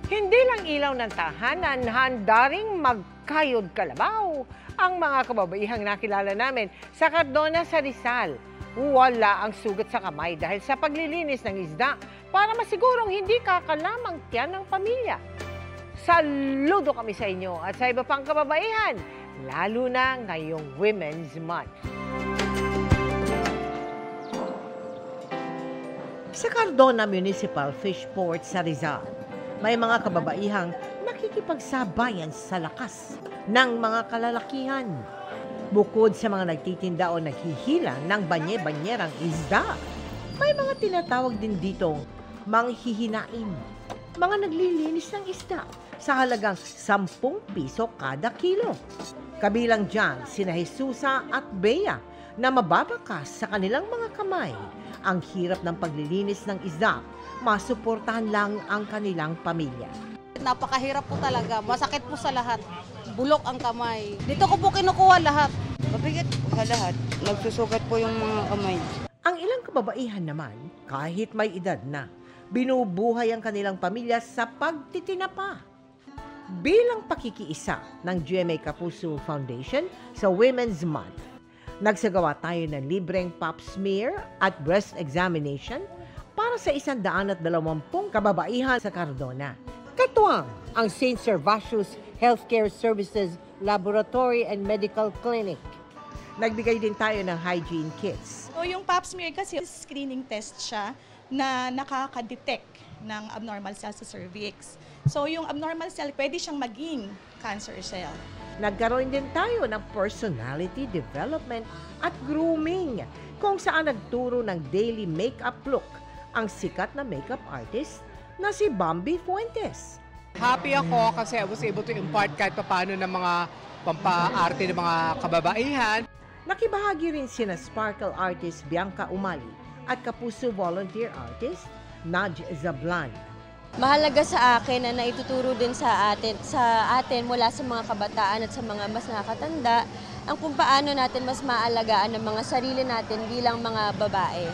Hindi lang ilaw ng tahanan, handa ring magkayod kalabaw ang mga kababaihang nakilala namin sa Cardona sa Rizal. Wala ang sugat sa kamay dahil sa paglilinis ng isda para masigurong hindi kakalamang tiyan ng pamilya. Saludo kami sa inyo at sa iba pang kababaihan, lalo na ngayong Women's Month. Sa Cardona Municipal Fish Port sa Rizal, may mga kababaihang nakikipagsabayan sa lakas ng mga kalalakihan. Bukod sa mga nagtitinda o naghihilang ng banye-banyerang isda, may mga tinatawag din ditong manghihinain, mga naglilinis ng isda sa halagang 10 piso kada kilo. Kabilang dyan sina Jesusa at Bea na mababakas sa kanilang mga kamay. Ang hirap ng paglilinis ng isda, masuportahan lang ang kanilang pamilya. Napakahirap po talaga, masakit po sa lahat. Bulok ang kamay. Dito ko po kinukuha lahat. Mabigat po sa lahat. Nagsusugat po yung mga kamay. Ang ilang kababaihan naman, kahit may edad na, binubuhay ang kanilang pamilya sa pagtitinapa. Bilang pakikiisa ng GMA Kapuso Foundation sa Women's Month, nagsagawa tayo ng libreng pap smear at breast examination para sa 120 kababaihan sa Cardona. Katuwang ang St. Servatius Healthcare Services Laboratory and Medical Clinic. Nagbigay din tayo ng hygiene kits. So yung pap smear kasi screening test siya na nakaka-detect ng abnormal cells sa cervix. So yung abnormal cell, pwede siyang maging cancer cell. Nagkaroon din tayo ng personality development at grooming, kung saan nagturo ng daily makeup look ang sikat na makeup artist na si Bambi Fuentes. Happy ako kasi I was able to impart kahit paano ng mga pampaarte ng mga kababaihan. Nakibahagi rin sina Sparkle artist Bianca Umali at Kapuso volunteer artist Naj Zablan. Mahalaga sa akin na naituturo din sa atin mula sa mga kabataan at sa mga mas nakakatanda ang kung paano natin mas maalagaan ang mga sarili natin bilang mga babae.